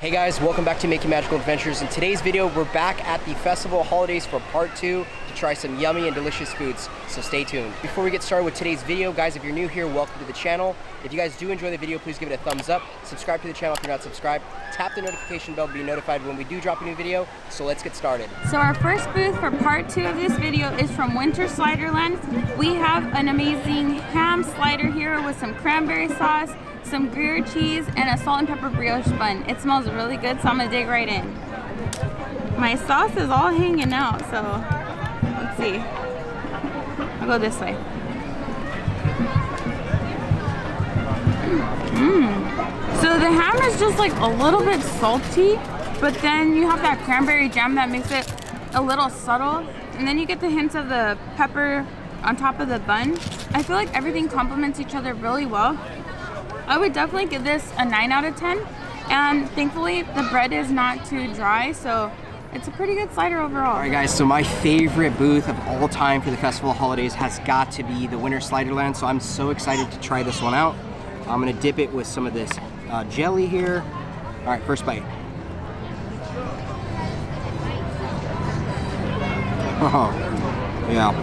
Hey guys, welcome back to Making Magical Adventures. In today's video, we're back at the festival holidays for part 2 to try some yummy and delicious foods, so stay tuned. Before we get started with today's video, guys, if you're new here, welcome to the channel. If you guys do enjoy the video, please give it a thumbs up. Subscribe to the channel if you're not subscribed. Tap the notification bell to be notified when we do drop a new video, so let's get started. So our first booth for part 2 of this video is from Winter Sliderland. We have an amazing ham slider here with some cranberry sauce, some Gruyere cheese, and a salt and pepper brioche bun. It smells really good, so I'm gonna dig right in. My sauce is all hanging out, so let's see. I'll go this way. So the ham is just like a little bit salty, but then you have that cranberry jam that makes it a little subtle, and then you get the hints of the pepper on top of the bun. I feel like everything complements each other really well. I would definitely give this a 9 out of 10, and thankfully the bread is not too dry, so it's a pretty good slider overall. All right guys, so my favorite booth of all time for the festival holidays has got to be the Winter Sliderland, so I'm so excited to try this one out. I'm gonna dip it with some of this jelly here. All right, first bite. Oh, yeah.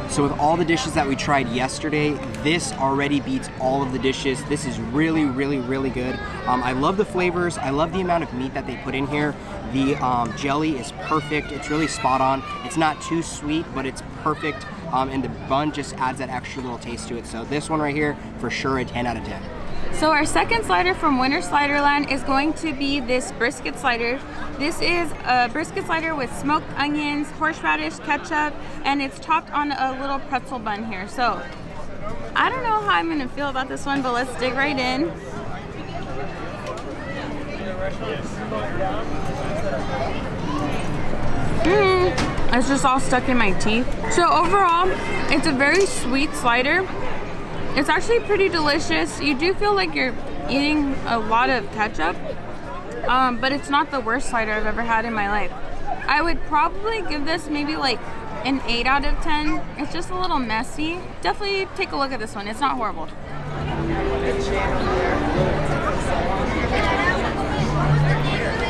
So with all the dishes that we tried yesterday, this already beats all of the dishes. This is really, really, really good. I love the flavors. I love the amount of meat that they put in here. The jelly is perfect. It's really spot on. It's not too sweet, but it's perfect. And the bun just adds that extra little taste to it. So this one right here, for sure, a 10 out of 10. So our second slider from Winter Sliderland is going to be this brisket slider. This is a brisket slider with smoked onions, horseradish, ketchup, and it's topped on a little pretzel bun here. So I don't know how I'm gonna feel about this one, but let's dig right in. It's just all stuck in my teeth. So overall, it's a very sweet slider. It's actually pretty delicious. You do feel like you're eating a lot of ketchup, but it's not the worst slider I've ever had in my life. I would probably give this maybe like an 8 out of 10. It's just a little messy. Definitely take a look at this one. It's not horrible.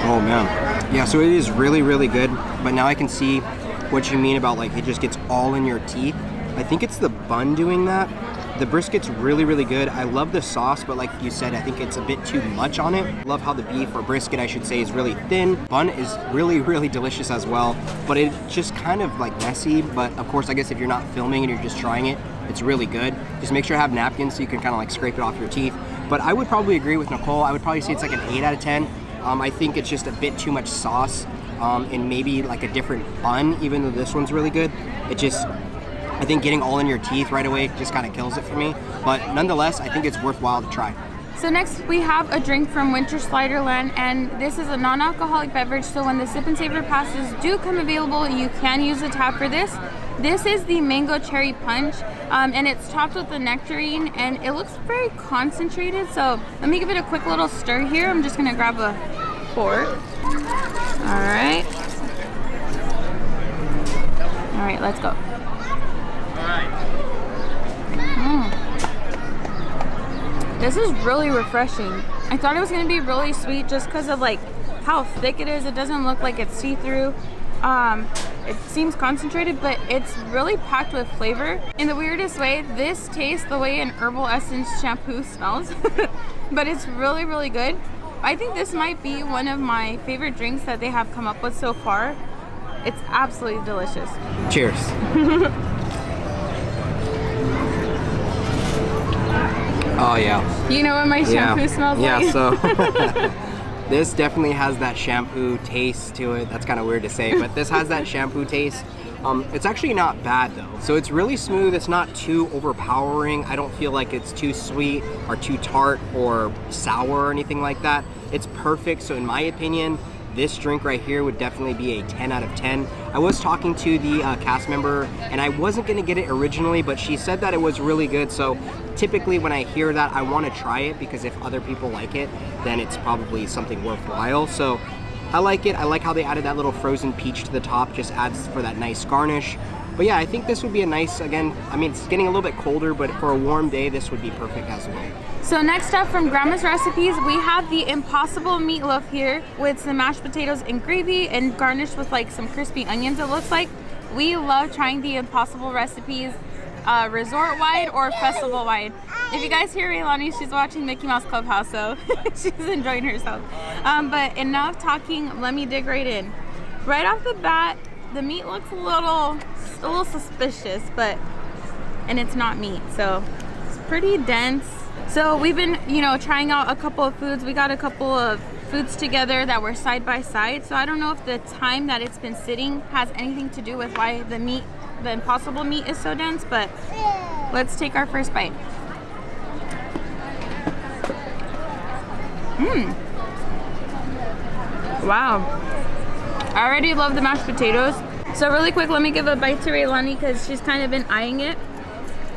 Oh man. Yeah, so it is really, really good, but now I can see what you mean about like it just gets all in your teeth. I think it's the bun doing that. The brisket's really, really good. I love the sauce, but like you said, I think it's a bit too much on it. Love how the beef, or brisket I should say, is really thin. Bun is really, really delicious as well, but it's just kind of like messy. But of course, I guess if you're not filming and you're just trying it, it's really good. Just make sure you have napkins so you can kind of like scrape it off your teeth. But I would probably agree with Nicole. I would probably say it's like an 8 out of 10. I think it's just a bit too much sauce and maybe like a different bun, even though this one's really good. It just, I think getting all in your teeth right away just kind of kills it for me. But nonetheless, I think it's worthwhile to try. So next we have a drink from Winter Sliderland, and this is a non-alcoholic beverage, so when the Sip and Savor Passes do come available, you can use the tap for this. This is the Mango Cherry Punch, and it's topped with the nectarine, and it looks very concentrated, so let me give it a quick little stir here. I'm just gonna grab a fork. All right, let's go. This is really refreshing. I thought it was gonna be really sweet just because of like how thick it is. It doesn't look like it's see-through. It seems concentrated, but it's really packed with flavor. In the weirdest way, this tastes the way an herbal essence shampoo smells, but it's really, really good. I think this might be one of my favorite drinks that they have come up with so far. It's absolutely delicious. Cheers. Oh yeah. You know what my shampoo smells like? Yeah, so this definitely has that shampoo taste to it. That's kind of weird to say, but this has that shampoo taste. It's actually not bad though. So it's really smooth. It's not too overpowering. I don't feel like it's too sweet or too tart or sour or anything like that. It's perfect. So in my opinion, this drink right here would definitely be a 10 out of 10. I was talking to the cast member, and I wasn't gonna get it originally, but she said that it was really good. So typically when I hear that, I wanna try it, because if other people like it, then it's probably something worthwhile. So I like it. I like how they added that little frozen peach to the top, just adds for that nice garnish. But yeah, I think this would be a nice, again, I mean, it's getting a little bit colder, but for a warm day, this would be perfect as well. So next up from Grandma's Recipes, we have the Impossible Meatloaf here with some mashed potatoes and gravy and garnished with like some crispy onions, it looks like. We love trying the Impossible recipes resort-wide or festival-wide. If you guys hear Raylani, she's watching Mickey Mouse Clubhouse, so she's enjoying herself. But enough talking, let me dig right in. Right off the bat, the meat looks a little suspicious, and it's not meat, so it's pretty dense. So we've been, trying out a couple of foods. We got a couple of foods together that were side by side. So I don't know if the time that it's been sitting has anything to do with why the Impossible meat is so dense, but let's take our first bite. Wow. I already love the mashed potatoes. So really quick, let me give a bite to Raylani because she's kind of been eyeing it.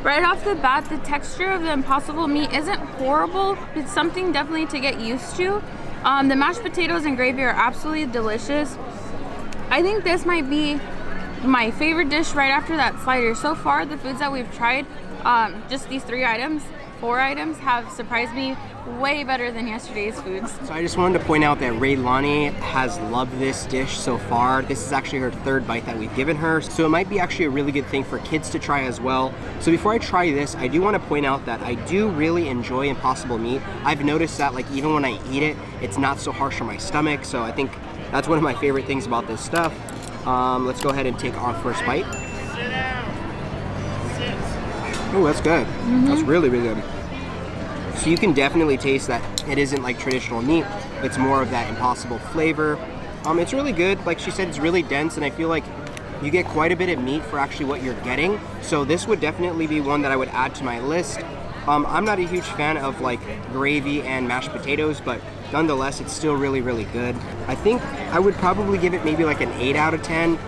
Right off the bat, the texture of the Impossible meat isn't horrible. It's something definitely to get used to. The mashed potatoes and gravy are absolutely delicious. I think this might be my favorite dish right after that slider. So far, the foods that we've tried, just these 4 items have surprised me way better than yesterday's foods. So I just wanted to point out that Raylani has loved this dish so far. This is actually her 3rd bite that we've given her, so it might be actually a really good thing for kids to try as well. So before I try this, I do want to point out that I do really enjoy Impossible meat. I've noticed that like even when I eat it, it's not so harsh on my stomach, so I think that's one of my favorite things about this stuff. Let's go ahead and take our first bite. Oh, that's good. That's really, really good. So you can definitely taste that it isn't like traditional meat. It's more of that Impossible flavor. It's really good. Like she said, it's really dense, and I feel like you get quite a bit of meat for actually what you're getting. So this would definitely be one that I would add to my list. I'm not a huge fan of like gravy and mashed potatoes, but nonetheless, it's still really, really good. I think I would probably give it maybe like an 8 out of 10.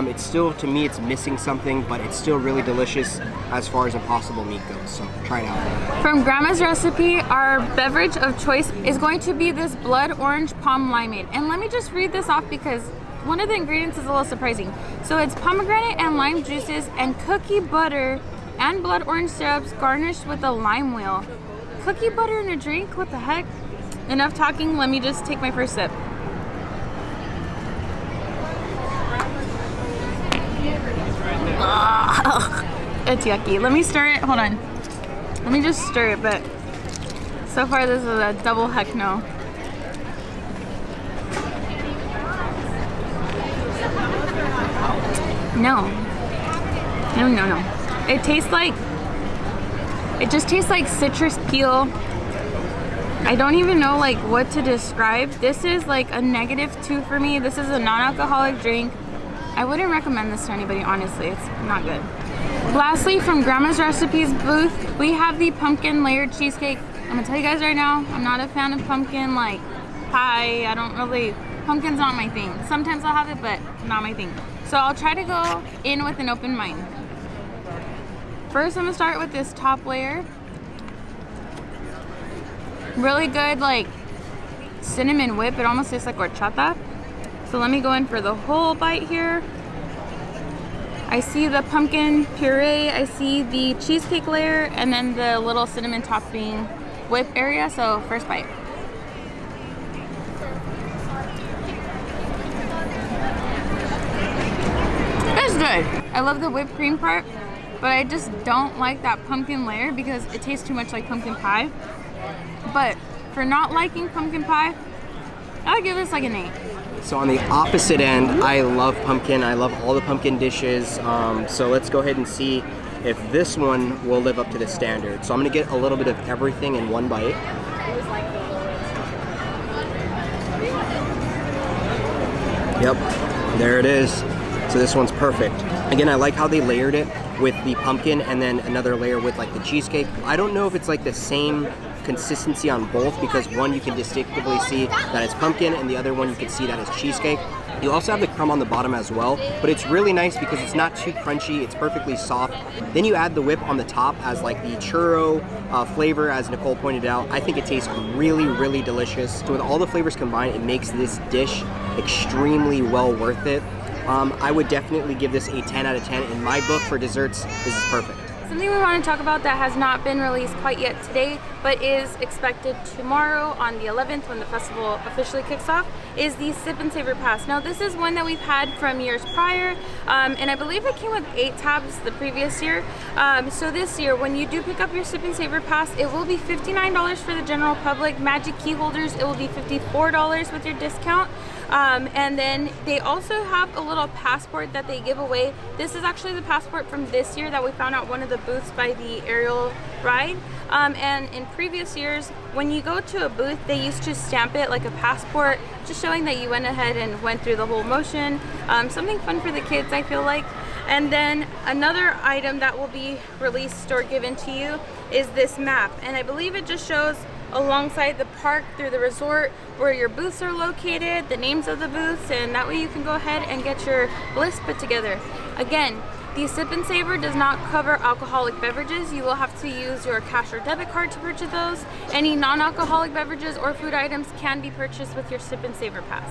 It's still, to me, it's missing something, but it's still really delicious as far as Impossible meat goes, so try it out. From Grandma's Recipe, our beverage of choice is going to be this blood orange palm limeade. And let me just read this off because one of the ingredients is a little surprising. So it's pomegranate and lime juices and cookie butter and blood orange syrups garnished with a lime wheel. Cookie butter in a drink? What the heck? Enough talking, let me just take my first sip. It's yucky. Let me stir it. Hold on. Let me just stir it, but so far this is a double heck no. No. It just tastes like citrus peel. I don't even know like what to describe. This is like a -2 for me. This is a non-alcoholic drink. I wouldn't recommend this to anybody, honestly. It's not good. Lastly, from Grandma's Recipes booth, we have the pumpkin layered cheesecake. I'm gonna tell you guys right now, I'm not a fan of pumpkin like pie. Pumpkin's not my thing. Sometimes I'll have it, but not my thing. So I'll try to go in with an open mind. First, I'm gonna start with this top layer. Really good, like cinnamon whip. It almost tastes like horchata. So let me go in for the whole bite here. I see the pumpkin puree, I see the cheesecake layer, and then the little cinnamon topping whip area. So first bite. It's good. I love the whipped cream part, but I just don't like that pumpkin layer because it tastes too much like pumpkin pie. But for not liking pumpkin pie, I'll give this like an 8. So on the opposite end, I love pumpkin. I love all the pumpkin dishes. So let's go ahead and see if this one will live up to the standard. So I'm gonna get a little bit of everything in one bite. Yep, there it is. So this one's perfect. Again, I like how they layered it with the pumpkin and then another layer with like the cheesecake. I don't know if it's like the same consistency on both because one you can distinctively see that it's pumpkin and the other one you can see that it's cheesecake. You also have the crumb on the bottom as well, but it's really nice because it's not too crunchy, it's perfectly soft. Then you add the whip on the top as like the churro flavor, as Nicole pointed out. I think it tastes really, really delicious. So with all the flavors combined, it makes this dish extremely well worth it. I would definitely give this a 10 out of 10. In my book for desserts, this is perfect. Something we want to talk about that has not been released quite yet today, but is expected tomorrow on the 11th when the festival officially kicks off, is the Sip and Savor Pass. Now this is one that we've had from years prior, and I believe it came with 8 tabs the previous year. So this year, when you do pick up your Sip and Savor Pass, it will be $59 for the general public. Magic key holders, it will be $54 with your discount. And then they also have a little passport that they give away. This is actually the passport from this year that we found out one of the booths by the aerial ride. And in previous years, when you go to a booth, they used to stamp it like a passport, just showing that you went ahead and went through the whole motion. Something fun for the kids, I feel like. And then another item that will be released or given to you is this map. And I believe it just shows alongside the park through the resort where your booths are located, the names of the booths, and that way you can go ahead and get your list put together. Again, the Sip and Savor does not cover alcoholic beverages. You will have to use your cash or debit card to purchase those. Any non-alcoholic beverages or food items can be purchased with your Sip and Savor Pass.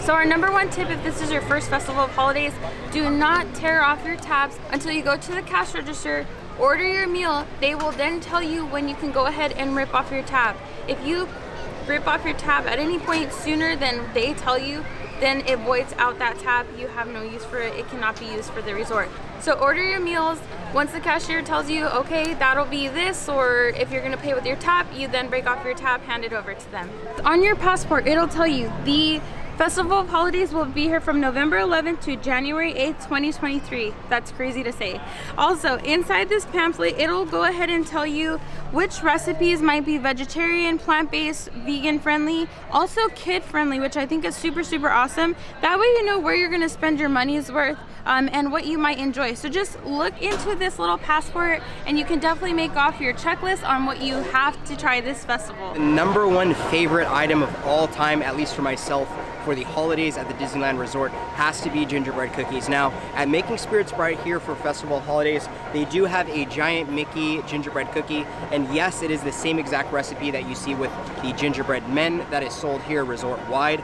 So our number one tip, if this is your first festival of holidays, do not tear off your tabs until you go to the cash register, order your meal. They will then tell you when you can go ahead and rip off your tab. If you rip off your tab at any point sooner than they tell you, then it voids out that tab. You have no use for it. It cannot be used for the resort. So order your meals. Once the cashier tells you, okay, that'll be this, or if you're gonna pay with your tab, you then break off your tab, hand it over to them. On your passport, it'll tell you the Festival of Holidays will be here from November 11th to January 8th, 2023. That's crazy to say. Also, inside this pamphlet, it'll go ahead and tell you which recipes might be vegetarian, plant-based, vegan-friendly, also kid-friendly, which I think is super, super awesome. That way you know where you're gonna spend your money's worth and what you might enjoy. So just look into this little passport and you can definitely make off your checklist on what you have to try this festival. The number one favorite item of all time, at least for myself, for the holidays at the Disneyland Resort has to be gingerbread cookies. Now, at Making Spirits Bright here for Festival Holidays, they do have a giant Mickey gingerbread cookie, and yes, it is the same exact recipe that you see with the gingerbread men that is sold here resort-wide.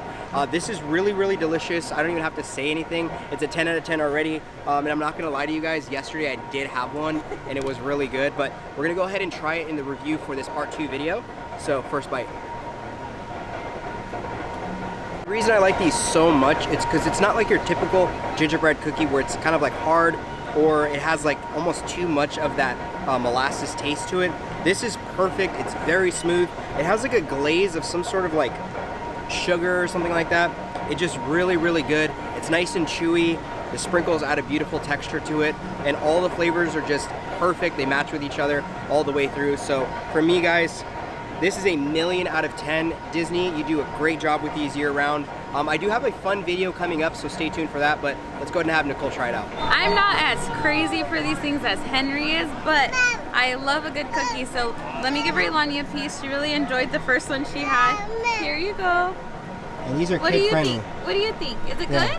This is really, really delicious. I don't even have to say anything. It's a 10 out of 10 already, and I'm not gonna lie to you guys, yesterday I did have one, and it was really good, but we're gonna go ahead and try it in the review for this part 2 video. So, first bite. The reason I like these so much, it's because it's not like your typical gingerbread cookie where it's kind of like hard or it has like almost too much of that molasses taste to it. This is perfect. It's very smooth. It has like a glaze of some sort of like sugar or something like that. It's just really, really good. It's nice and chewy. The sprinkles add a beautiful texture to it, and all the flavors are just perfect. They match with each other all the way through. So for me, guys, this is a million out of 10. Disney, you do a great job with these year round. I do have a fun video coming up, so stay tuned for that, but let's go ahead and have Nicole try it out. I'm not as crazy for these things as Henry is, but I love a good cookie, so let me give Raylani a piece. She really enjoyed the first one she had. Here you go. And these are What do you think? What do you think? Is it good?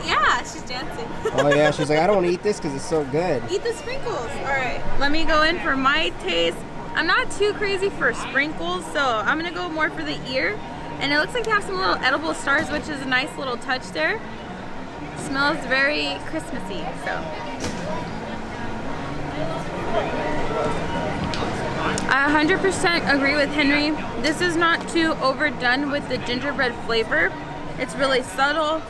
Yeah, she's dancing. Oh yeah, she's like, I don't want to eat this because it's so good. Eat the sprinkles. All right, let me go in for my taste. I'm not too crazy for sprinkles, so I'm gonna go more for the ear. And it looks like they have some little edible stars, which is a nice little touch there. Smells very Christmassy, so. I 100% agree with Henry. This is not too overdone with the gingerbread flavor. It's really subtle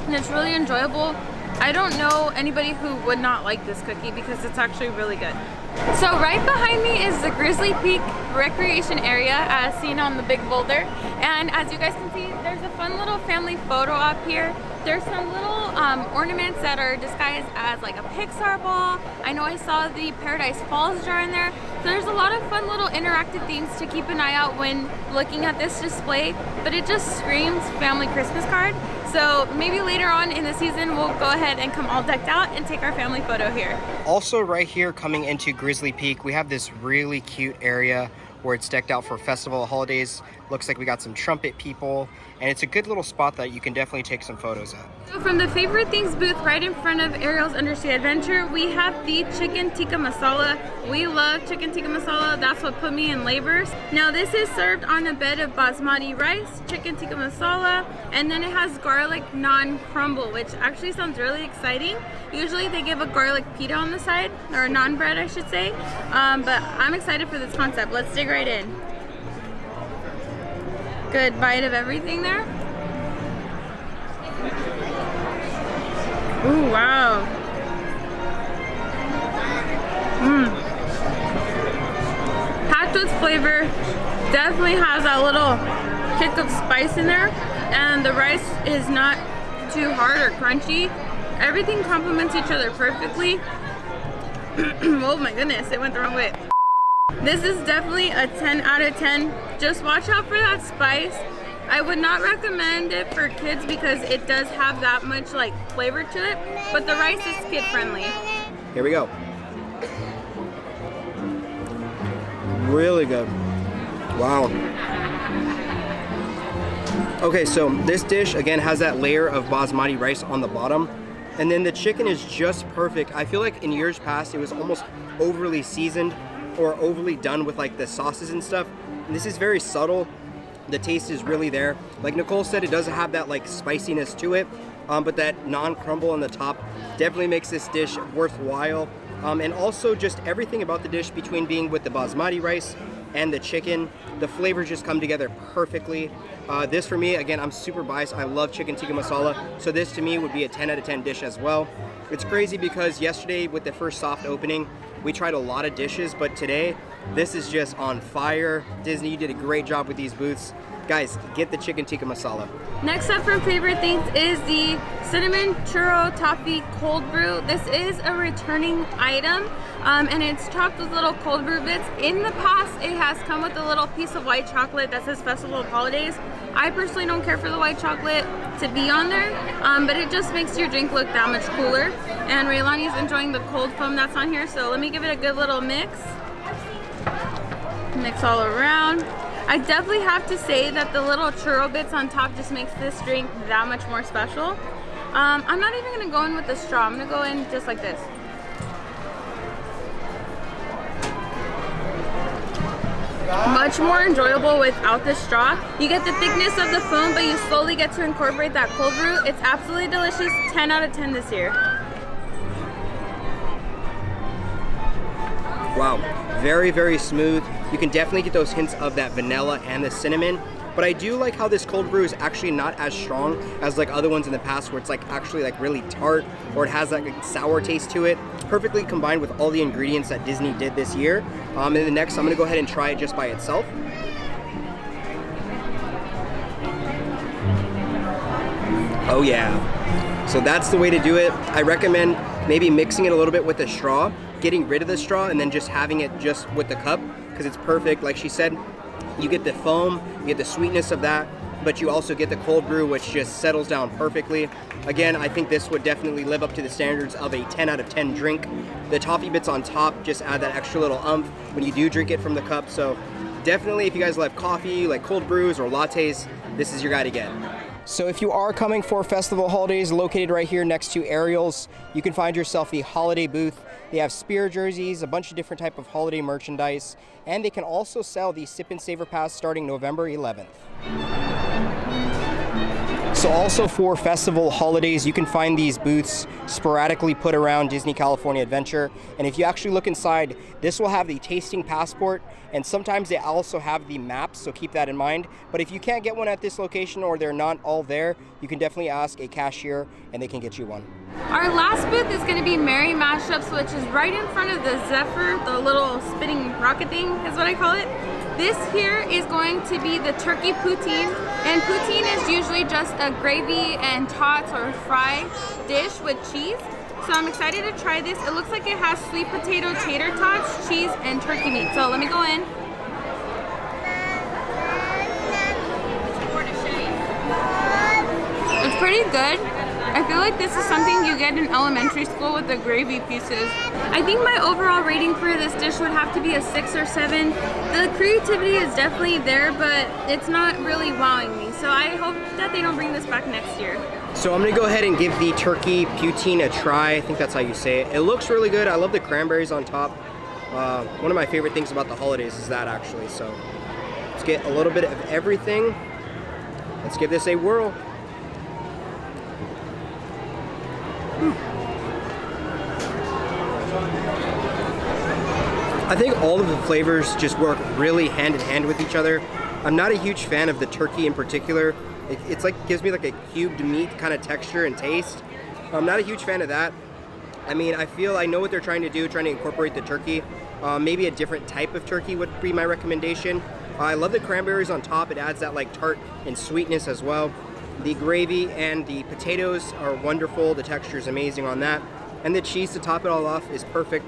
and it's really enjoyable. I don't know anybody who would not like this cookie because it's actually really good. So right behind me is the Grizzly Peak recreation area as seen on the big boulder. And as you guys can see, there's a fun little family photo up here. There's some little ornaments that are disguised as like a Pixar ball. I know I saw the Paradise Falls jar in there. So there's a lot of fun little interactive things to keep an eye out when looking at this display, but it just screams family Christmas card. So maybe later on in the season, we'll go ahead and come all decked out and take our family photo here. Also right here coming into Grizzly Peak, we have this really cute area where it's decked out for Festival of Holidays. Looks like we got some trumpet people, and it's a good little spot that you can definitely take some photos at. So from the Favorite Things booth right in front of Ariel's Undersea Adventure, we have the chicken tikka masala. We love chicken tikka masala. That's what put me in labor. Now this is served on a bed of basmati rice, chicken tikka masala, and then it has garlic naan crumble, which actually sounds really exciting. Usually they give a garlic pita on the side, or a naan bread I should say, but I'm excited for this concept. Let's dig right in. Good bite of everything there. Ooh, wow. Packed with flavor. Definitely has that little kick of spice in there. And the rice is not too hard or crunchy. Everything complements each other perfectly. Oh my goodness, it went the wrong way. This is definitely a 10 out of 10. Just watch out for that spice. I would not recommend it for kids because it does have that much like flavor to it, but the rice is kid friendly. Here we go. Really good. Wow. Okay, so this dish again has that layer of basmati rice on the bottom, and then the chicken is just perfect. I feel like in years past it was almost overly seasoned or overly done with like the sauces and stuff. And this is very subtle. The taste is really there. Like Nicole said, it doesn't have that like spiciness to it, but that naan crumble on the top definitely makes this dish worthwhile. And also just everything about the dish, between being with the basmati rice and the chicken, the flavors just come together perfectly. This for me, again, I'm super biased. I love chicken tikka masala, so this to me would be a 10 out of 10 dish as well. It's crazy because yesterday with the first soft opening, we tried a lot of dishes, but today, this is just on fire. Disney, you did a great job with these booths. Guys, get the chicken tikka masala. Next up from Favorite Things is the cinnamon churro toffee cold brew. This is a returning item, and it's topped with little cold brew bits. In the past, it has come with a little piece of white chocolate that says Festival of Holidays. I personally don't care for the white chocolate to be on there, but it just makes your drink look that much cooler. And Raylani is enjoying the cold foam that's on here, so let me give it a good little mix. Mix all around. I definitely have to say that the little churro bits on top just makes this drink that much more special. I'm not even gonna go in with the straw. I'm gonna go in just like this. Much more enjoyable without the straw. You get the thickness of the foam, but you slowly get to incorporate that cold brew. It's absolutely delicious. 10 out of 10 this year. Wow, very, very smooth. You can definitely get those hints of that vanilla and the cinnamon, but I do like how this cold brew is actually not as strong as like other ones in the past where it's like actually like really tart, or it has that like sour taste to it. Perfectly combined with all the ingredients that Disney did this year. And then next I'm gonna go ahead and try it just by itself. Oh yeah, so that's the way to do it. I recommend maybe mixing it a little bit with the straw, getting rid of the straw, and then just having it just with the cup, because it's perfect. Like she said, you get the foam, you get the sweetness of that, but you also get the cold brew, which just settles down perfectly. Again, I think this would definitely live up to the standards of a 10 out of 10 drink. The toffee bits on top just add that extra little umph when you do drink it from the cup. So definitely, if you guys love coffee, like cold brews or lattes, this is your guy to get. So if you are coming for Festival Holidays, located right here next to Ariel's, you can find yourself the holiday booth. They have spear jerseys, a bunch of different type of holiday merchandise, and they can also sell the Sip and Savor Pass starting November 11th. So also for festival holidays, you can find these booths sporadically put around Disney California Adventure. And if you actually look inside, this will have the tasting passport, and sometimes they also have the maps, so keep that in mind. But if you can't get one at this location or they're not all there, you can definitely ask a cashier and they can get you one. Our last booth is going to be Merry Mashups, which is right in front of the Zephyr, the little spinning rocket thing is what I call it. This here is going to be the turkey poutine, and poutine is usually just a gravy and tots or fry dish with cheese. So I'm excited to try this. It looks like it has sweet potato tater tots, cheese, and turkey meat. So let me go in. It's pretty good. I feel like this is something you get in elementary school with the gravy pieces. I think my overall rating for this dish would have to be a 6 or 7. The creativity is definitely there, but it's not really wowing me. So I hope that they don't bring this back next year. So I'm gonna go ahead and give the turkey poutine a try. I think that's how you say it. It looks really good. I love the cranberries on top. One of my favorite things about the holidays is that, actually. So let's get a little bit of everything. Let's give this a whirl. I think all of the flavors just work really hand in hand with each other. I'm not a huge fan of the turkey in particular. It's like, gives me like a cubed meat kind of texture and taste. I'm not a huge fan of that. I mean, I know what they're trying to do, trying to incorporate the turkey. Maybe a different type of turkey would be my recommendation. I love the cranberries on top. It adds that like tart and sweetness as well. The gravy and the potatoes are wonderful. The texture is amazing on that. And the cheese to top it all off is perfect.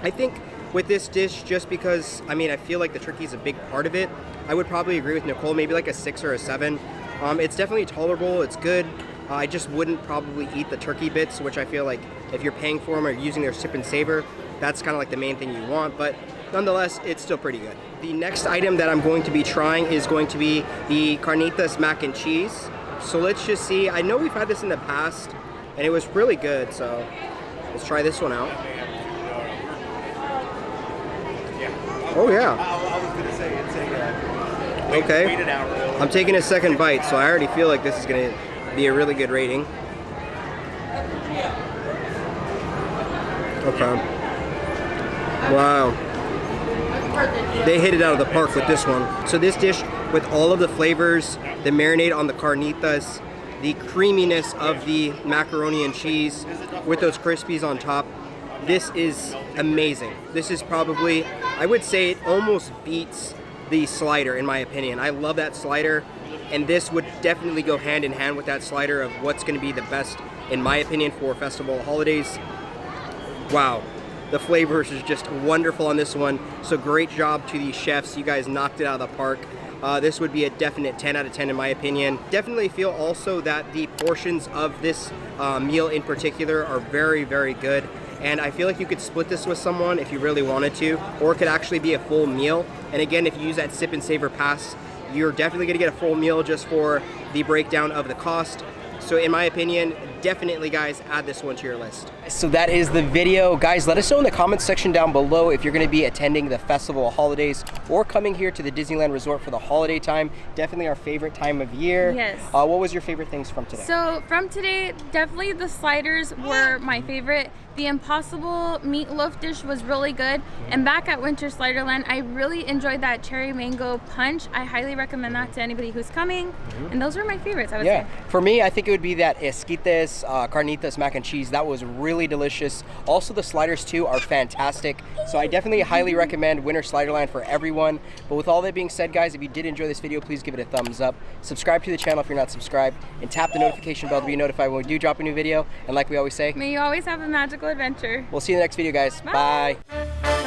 I think with this dish, just because, I mean, I feel like the turkey is a big part of it, I would probably agree with Nicole, maybe like a 6 or a 7. It's definitely tolerable, it's good. I just wouldn't probably eat the turkey bits, which I feel like if you're paying for them or using their Sip and Savor, that's kind of like the main thing you want, but nonetheless, it's still pretty good. The next item that I'm going to be trying is going to be the Carnitas Mac and Cheese. So let's just see. I know we've had this in the past, and it was really good, so let's try this one out. Oh yeah. I was gonna say it's a okay. wait it out really. I'm taking a second bite, so I already feel like this is gonna be a really good rating. Okay. Wow. They hit it out of the park with this one. So this dish, with all of the flavors, the marinade on the carnitas, the creaminess of the macaroni and cheese with those crispies on top, this is amazing. This is probably, I would say it almost beats the slider in my opinion. I love that slider, and this would definitely go hand in hand with that slider of what's gonna be the best, in my opinion, for festival holidays. Wow. The flavors is just wonderful on this one. So great job to the chefs. You guys knocked it out of the park. This would be a definite 10 out of 10 in my opinion. Definitely feel also that the portions of this meal in particular are very, very good. And I feel like you could split this with someone if you really wanted to, or it could actually be a full meal. And again, if you use that Sip and Savor Pass, you're definitely gonna get a full meal just for the breakdown of the cost. So in my opinion, definitely guys, add this one to your list. So that is the video. Guys, let us know in the comments section down below if you're gonna be attending the festival holidays or coming here to the Disneyland Resort for the holiday time. Definitely our favorite time of year. Yes. What was your favorite things from today? So from today, definitely the sliders were my favorite. The Impossible meatloaf dish was really good. And back at Winter Sliderland, I really enjoyed that cherry mango punch. I highly recommend that to anybody who's coming. And those were my favorites, I would say. For me, I think it would be that esquites, Carnitas Mac and Cheese. That was really delicious. Also, the sliders too are fantastic. So I definitely highly recommend Winter Sliderland for everyone. But with all that being said, guys, if you did enjoy this video, please give it a thumbs up. Subscribe to the channel if you're not subscribed, and tap the notification bell to be notified when we do drop a new video. And like we always say, may you always have a magical adventure. We'll see you in the next video, guys. Bye. Bye.